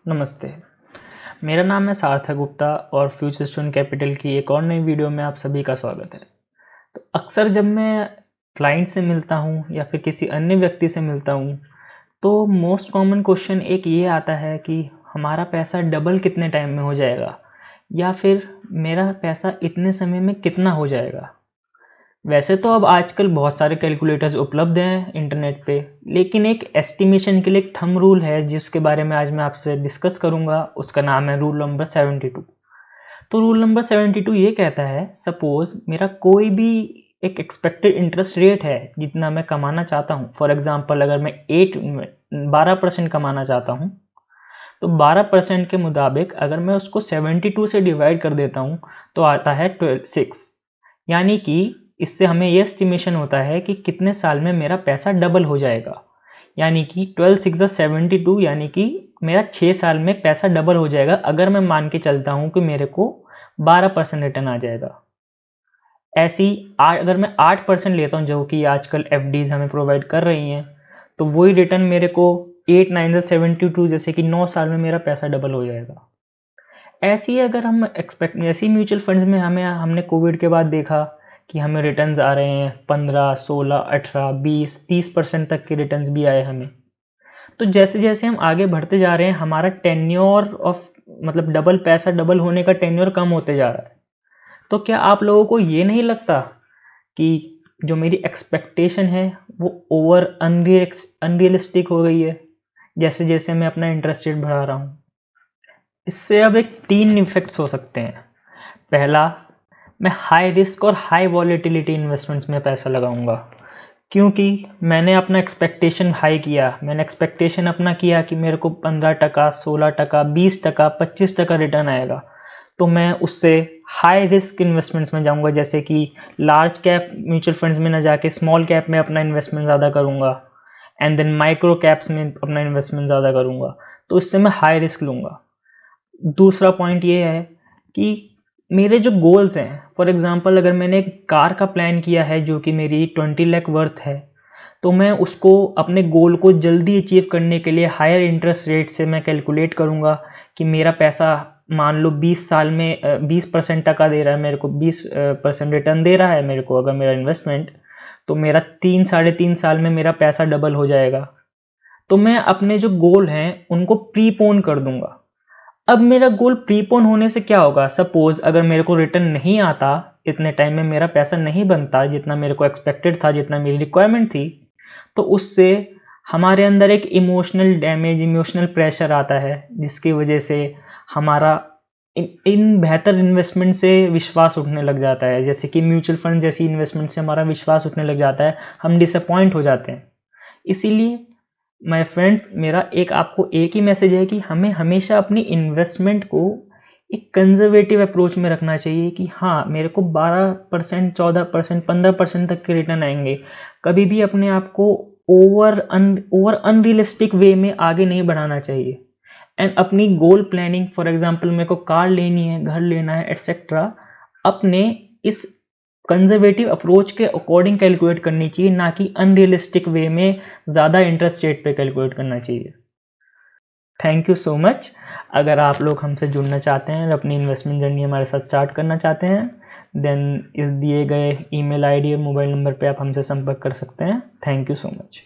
नमस्ते। मेरा नाम है सार्थक गुप्ता और फ्यूचर स्टोन कैपिटल की एक और नई वीडियो में आप सभी का स्वागत है। तो अक्सर जब मैं क्लाइंट से मिलता हूँ या फिर किसी अन्य व्यक्ति से मिलता हूँ, तो मोस्ट कॉमन क्वेश्चन एक ये आता है कि हमारा पैसा डबल कितने टाइम में हो जाएगा या फिर मेरा पैसा इतने समय में कितना हो जाएगा। वैसे तो अब आजकल बहुत सारे कैलकुलेटर्स उपलब्ध हैं इंटरनेट पे, लेकिन एक एस्टिमेशन के लिए एक थंब रूल है जिसके बारे में आज मैं आपसे डिस्कस करूंगा। उसका नाम है रूल नंबर 72। तो रूल नंबर 72 ये कहता है, सपोज मेरा कोई भी एक एक्सपेक्टेड इंटरेस्ट रेट है जितना मैं कमाना चाहता हूँ। फॉर एग्जाम्पल अगर मैं 12% कमाना चाहता हूँ, तो 12% के मुताबिक अगर मैं उसको 72 से डिवाइड कर देता हूँ तो आता है 6। यानी कि इससे हमें ये एस्टिमेशन होता है कि कितने साल में मेरा पैसा डबल हो जाएगा। यानी कि 12 6 72, यानी कि मेरा 6 साल में पैसा डबल हो जाएगा अगर मैं मान के चलता हूँ कि मेरे को 12% रिटर्न आ जाएगा। ऐसी अगर मैं 8% लेता हूँ, जो कि आजकल एफडीज हमें प्रोवाइड कर रही हैं, तो वही रिटर्न मेरे को 8 9 72, जैसे कि 9 साल में मेरा पैसा डबल हो जाएगा। ऐसी अगर हम ऐसी म्यूचुअल फंड्स में हमने कोविड के बाद देखा कि हमें रिटर्न्स आ रहे हैं 15 16 18 20 30% तक के रिटर्न्स भी आए हमें। तो जैसे जैसे हम आगे बढ़ते जा रहे हैं, हमारा टेन्योर ऑफ मतलब डबल पैसा डबल होने का टेन्योर कम होते जा रहा है। तो क्या आप लोगों को ये नहीं लगता कि जो मेरी एक्सपेक्टेशन है वो ओवर अनरियलिस्टिक हो गई है जैसे जैसे मैं अपना इंटरेस्ट रेट बढ़ा रहा हूँ। इससे अब एक 3 इफेक्ट्स हो सकते हैं। पहला, मैं हाई रिस्क और हाई वॉलेटिलिटी इन्वेस्टमेंट्स में पैसा लगाऊंगा, क्योंकि मैंने अपना एक्सपेक्टेशन हाई किया। मैंने एक्सपेक्टेशन अपना किया कि मेरे को 15%, 16%, 20%, 25% रिटर्न आएगा, तो मैं उससे हाई रिस्क इन्वेस्टमेंट्स में जाऊंगा, जैसे कि लार्ज कैप म्यूचुअल फंड्स में ना जाके स्मॉल कैप में अपना इन्वेस्टमेंट ज़्यादा करूंगा, एंड देन माइक्रो कैप्स में अपना इन्वेस्टमेंट ज़्यादा करूंगा। तो इससे मैं हाई रिस्क लूँगा। दूसरा पॉइंट ये है कि मेरे जो गोल्स हैं, फॉर एग्जांपल अगर मैंने एक कार का प्लान किया है जो कि मेरी 20 लाख वर्थ है, तो मैं उसको अपने गोल को जल्दी अचीव करने के लिए हायर इंटरेस्ट रेट से मैं कैलकुलेट करूंगा कि मेरा पैसा मान लो 20 साल में 20% टका दे रहा है मेरे को, 20% रिटर्न दे रहा है मेरे को अगर मेरा इन्वेस्टमेंट, तो मेरा 3 साढ़े 3 साल में मेरा पैसा डबल हो जाएगा। तो मैं अपने जो गोल हैं उनको प्रीपोन कर दूंगा। अब मेरा गोल प्रीपोन होने से क्या होगा, सपोज अगर मेरे को रिटर्न नहीं आता, इतने टाइम में मेरा पैसा नहीं बनता जितना मेरे को एक्सपेक्टेड था, जितना मेरी रिक्वायरमेंट थी, तो उससे हमारे अंदर एक इमोशनल डैमेज, इमोशनल प्रेशर आता है, जिसकी वजह से हमारा इन बेहतर इन्वेस्टमेंट से विश्वास उठने लग जाता है। जैसे कि म्यूचुअल फंड जैसी इन्वेस्टमेंट से हमारा विश्वास उठने लग जाता है, हम डिसअपॉइंट हो जाते हैं। इसीलिए माय फ्रेंड्स, मेरा एक आपको एक ही मैसेज है कि हमें हमेशा अपनी इन्वेस्टमेंट को एक कंजर्वेटिव अप्रोच में रखना चाहिए कि हाँ, मेरे को 12%, 14%, 15% तक के रिटर्न आएंगे। कभी भी अपने आप को ओवर अनरियलिस्टिक वे में आगे नहीं बढ़ाना चाहिए। एंड अपनी गोल प्लानिंग, फॉर एग्जांपल मेरे को कार लेनी है, घर लेना है, एटसेट्रा, अपने इस कंजर्वेटिव अप्रोच के अकॉर्डिंग कैलकुलेट करनी चाहिए, ना कि अनरियलिस्टिक वे में ज़्यादा इंटरेस्ट रेट पे कैलकुलेट करना चाहिए। Thank you so much. अगर आप लोग हमसे जुड़ना चाहते हैं और अपनी इन्वेस्टमेंट जर्नी हमारे साथ स्टार्ट करना चाहते हैं, देन इस दिए गए ईमेल आईडी और मोबाइल नंबर पे आप हमसे संपर्क कर सकते हैं। Thank you so much.